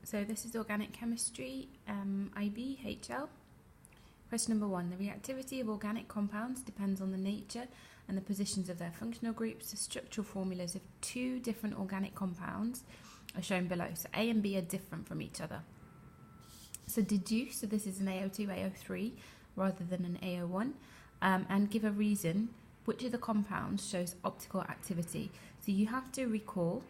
So this is organic chemistry, IB, HL. Question number 1. The reactivity of organic compounds depends on the nature and the positions of their functional groups. The structural formulas of two different organic compounds are shown below. So A and B are different from each other. So deduce, so this is an AO2, AO3 rather than an AO1, and give a reason which of the compounds shows optical activity. So you have to recall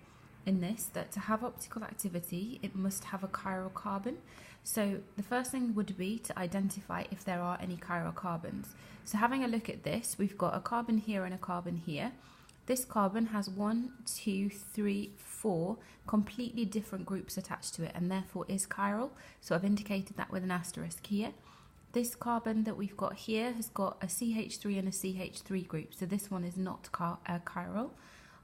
in this that to have optical activity it must have a chiral carbon. So the first thing would be to identify if there are any chiral carbons. So having a look at this, we've got a carbon here and a carbon here. This carbon has 1, 2, 3, 4 completely different groups attached to it and therefore is chiral. So I've indicated that with an asterisk here. This carbon that we've got here has got a CH3 and a CH3 group, so this one is not chiral.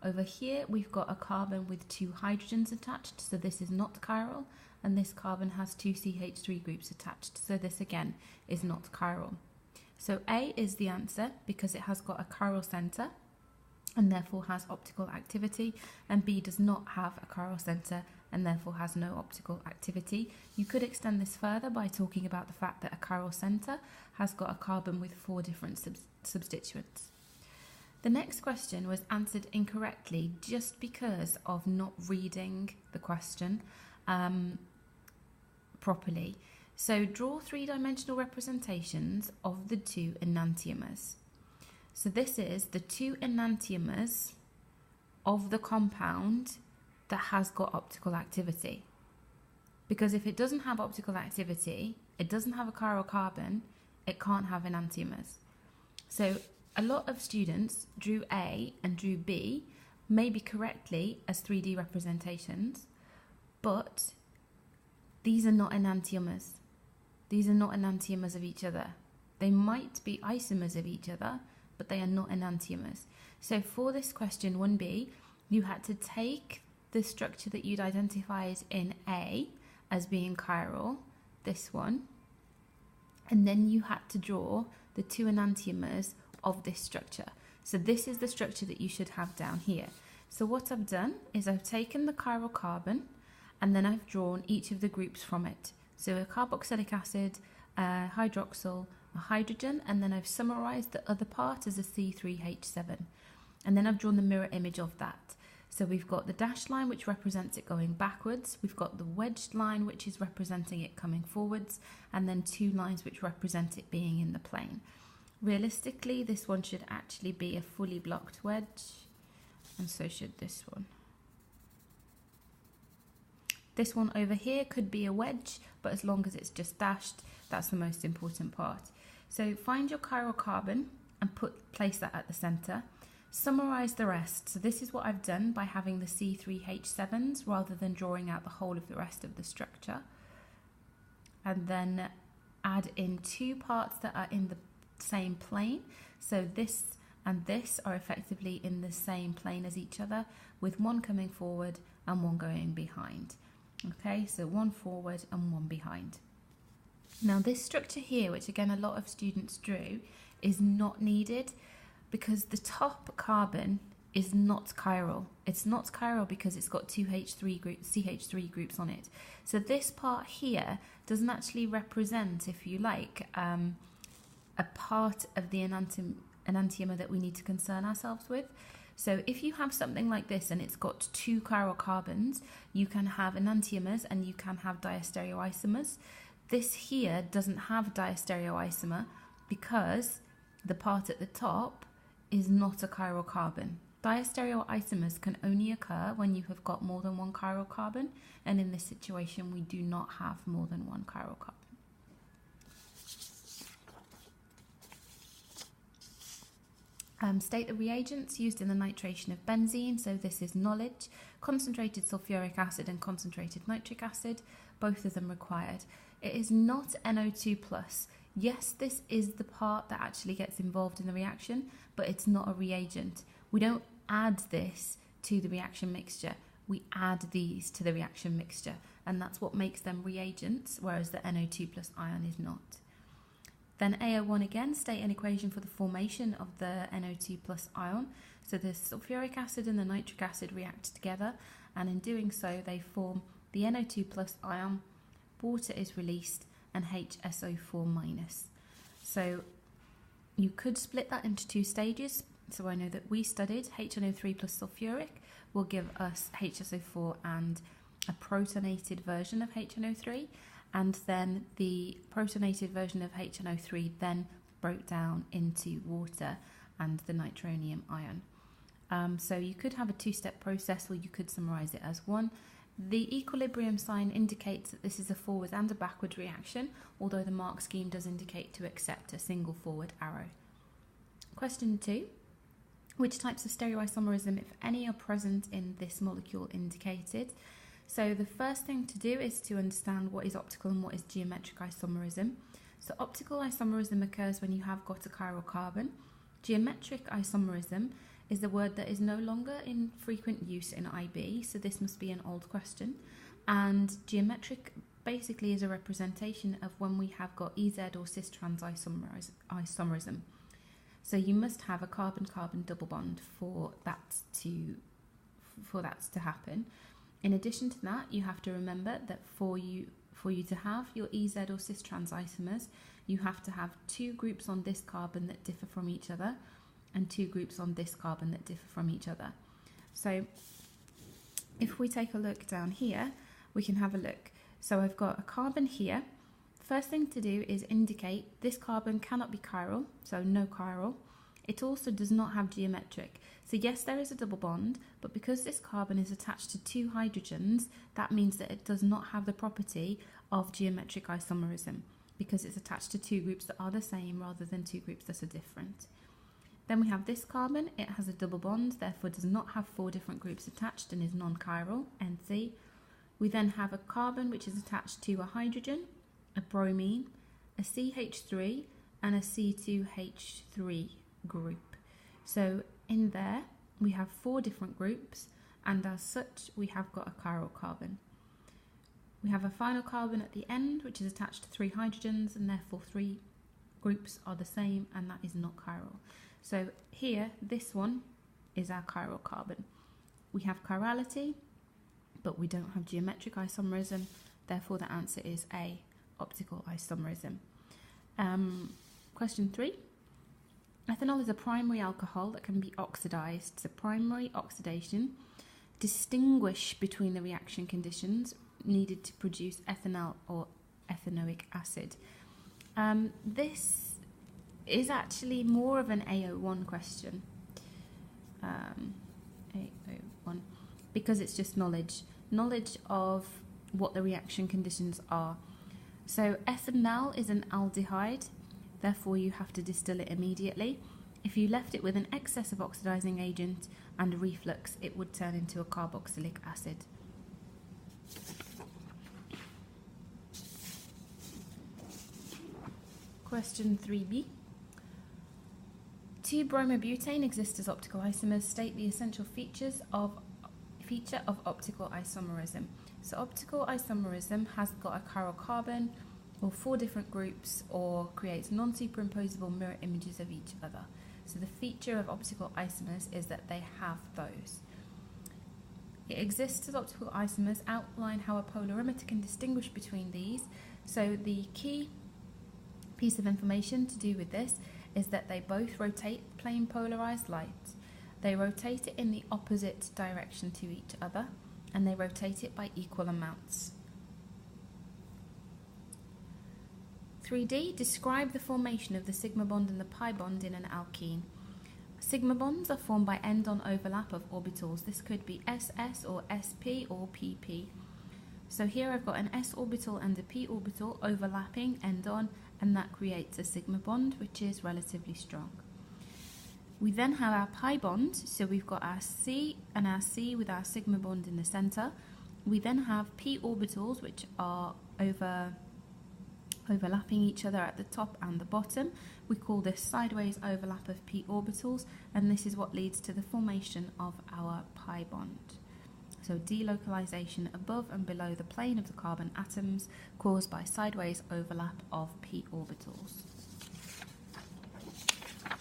Over here we've got a carbon with 2 hydrogens attached, so this is not chiral, and this carbon has 2 CH3 groups attached, so this again is not chiral. So A is the answer because it has got a chiral centre and therefore has optical activity, and B does not have a chiral centre and therefore has no optical activity. You could extend this further by talking about the fact that a chiral centre has got a carbon with 4 different substituents. The next question was answered incorrectly just because of not reading the question properly. So draw 3-dimensional representations of the 2 enantiomers. So this is the 2 enantiomers of the compound that has got optical activity. Because if it doesn't have optical activity, it doesn't have a chiral carbon, it can't have enantiomers. So a lot of students drew A and drew B, maybe correctly as 3D representations, but these are not enantiomers. These are not enantiomers of each other. They might be isomers of each other, but they are not enantiomers. So for this question 1B, you had to take the structure that you'd identified in A as being chiral, this one, and then you had to draw the 2 enantiomers of this structure. So this is the structure that you should have down here. So what I've done is I've taken the chiral carbon and then I've drawn each of the groups from it. So a carboxylic acid, a hydroxyl, a hydrogen, and then I've summarized the other part as a C3H7. And then I've drawn the mirror image of that. So we've got the dashed line which represents it going backwards, we've got the wedged line which is representing it coming forwards, and then 2 lines which represent it being in the plane. Realistically, this one should actually be a fully blocked wedge, and so should this one. This one over here could be a wedge, but as long as it's just dashed, that's the most important part. So find your chiral carbon and place that at the centre. Summarise the rest. So this is what I've done by having the C3H7s rather than drawing out the whole of the rest of the structure. And then add in 2 parts that are in the same plane. So this and this are effectively in the same plane as each other, with one coming forward and one going behind. Okay, so one forward and one behind. Now this structure here, which again a lot of students drew, is not needed because the top carbon is not chiral. It's not chiral because it's got 2 CH3 groups on it. So this part here doesn't actually represent, if you like, a part of the enantiomer that we need to concern ourselves with. So if you have something like this and it's got 2 chiral carbons, you can have enantiomers and you can have diastereoisomers. This here doesn't have diastereoisomer because the part at the top is not a chiral carbon. Diastereoisomers can only occur when you have got more than 1 chiral carbon, and in this situation we do not have more than 1 chiral carbon. State the reagents used in the nitration of benzene. So this is knowledge, concentrated sulfuric acid and concentrated nitric acid, both of them required. It is not NO2+. Yes, this is the part that actually gets involved in the reaction, but it's not a reagent. We don't add this to the reaction mixture. We add these to the reaction mixture, and that's what makes them reagents, whereas the NO2+ ion is not. Then AO1 again, state an equation for the formation of the NO2+ ion. So the sulfuric acid and the nitric acid react together, and in doing so they form the the NO2 plus ion, water is released, and HSO4 minus. So you could split that into two stages. So I know that we studied HNO3 plus sulfuric will give us HSO4 and a protonated version of HNO3, and then the protonated version of HNO3 then broke down into water and the nitronium ion. So you could have a two-step process, or you could summarize it as one. The equilibrium sign indicates that this is a forward and a backward reaction, although the mark scheme does indicate to accept a single forward arrow. Question 2. Which types of stereoisomerism, if any, are present in this molecule indicated? So the first thing to do is to understand what is optical and what is geometric isomerism. So optical isomerism occurs when you have got a chiral carbon. Geometric isomerism is a word that is no longer in frequent use in IB, so this must be an old question. And geometric basically is a representation of when we have got EZ or cis-trans isomerism. So you must have a carbon-carbon double bond for that to happen. In addition to that, you have to remember that for you to have your EZ or cis-trans isomers, you have to have two groups on this carbon that differ from each other, and two groups on this carbon that differ from each other. So if we take a look down here, we can have a look. So I've got a carbon here. First thing to do is indicate this carbon cannot be chiral, so no chiral. It also does not have geometric. So yes, there is a double bond, but because this carbon is attached to two hydrogens, that means that it does not have the property of geometric isomerism, because it's attached to two groups that are the same rather than two groups that are different. Then we have this carbon, it has a double bond, therefore does not have four different groups attached and is non-chiral, NC. We then have a carbon which is attached to a hydrogen, a bromine, a CH3 and a C2H3 group. So in there we have four different groups, and as such we have got a chiral carbon. We have a final carbon at the end which is attached to three hydrogens, and therefore three groups are the same, and that is not chiral. So here, this one is our chiral carbon. We have chirality, but we don't have geometric isomerism, therefore the answer is A, optical isomerism. Question 3. Ethanol is a primary alcohol that can be oxidized. So primary oxidation, distinguish between the reaction conditions needed to produce ethanol or ethanoic acid. This is actually more of an AO1 question. AO1, because it's just knowledge of what the reaction conditions are. So ethanol is an aldehyde, therefore you have to distill it immediately. If you left it with an excess of oxidizing agent and reflux, it would turn into a carboxylic acid. Question 3b. 2-bromobutane exists as optical isomers. State the essential feature of optical isomerism. So optical isomerism has got a chiral carbon, or four different groups, or creates non-superimposable mirror images of each other. So the feature of optical isomers is that they have those. It exists as optical isomers. Outline how a polarimeter can distinguish between these. So the key piece of information to do with this is that they both rotate plane polarized light. They rotate it in the opposite direction to each other, and they rotate it by equal amounts. 3D, describe the formation of the sigma bond and the pi bond in an alkene. Sigma bonds are formed by end-on overlap of orbitals. This could be SS or SP or PP. So here I've got an S orbital and a P orbital overlapping end-on, and that creates a sigma bond, which is relatively strong. We then have our pi bond, so we've got our C and our C with our sigma bond in the center. We then have P orbitals, which are overlapping each other at the top and the bottom. We call this sideways overlap of P orbitals, and this is what leads to the formation of our pi bond. So delocalization above and below the plane of the carbon atoms caused by sideways overlap of P orbitals.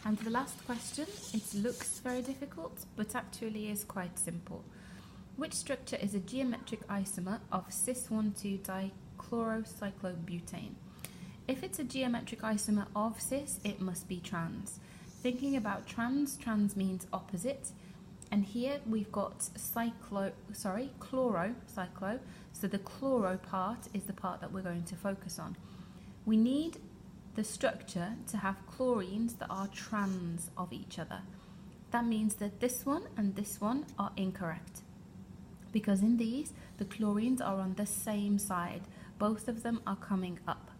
And the last question, it looks very difficult, but actually is quite simple. Which structure is a geometric isomer of cis-1,2-dichlorocyclobutane? If it's a geometric isomer of cis, it must be trans. Thinking about trans means opposite. And here we've got chloro, so the chloro part is the part that we're going to focus on. We need the structure to have chlorines that are trans of each other. That means that this one and this one are incorrect, because in these, the chlorines are on the same side. Both of them are coming up.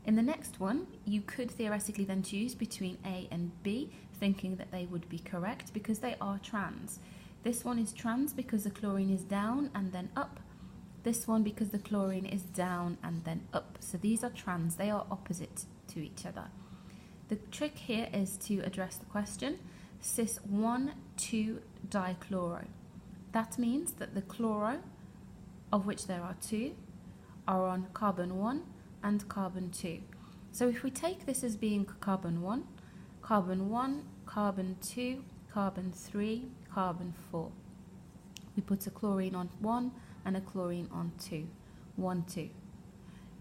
In the next one, you could theoretically then choose between A and B, thinking that they would be correct because they are trans. This one is trans because the chlorine is down and then up. This one because the chlorine is down and then up. So these are trans, they are opposite to each other. The trick here is to address the question, cis-1,2-dichloro. That means that the chloro, of which there are two, are on carbon 1 and carbon 2. So if we take this as being carbon 1, carbon 2, carbon 3, carbon 4. We put a chlorine on 1 and a chlorine on 2. 1, 2.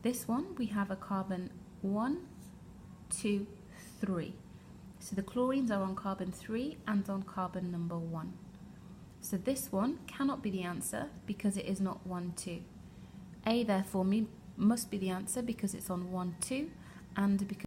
This one, we have a carbon 1, 2, 3. So the chlorines are on carbon 3 and on carbon number 1. So this one cannot be the answer because it is not 1, 2. A therefore must be the answer because it's on 1, 2, and because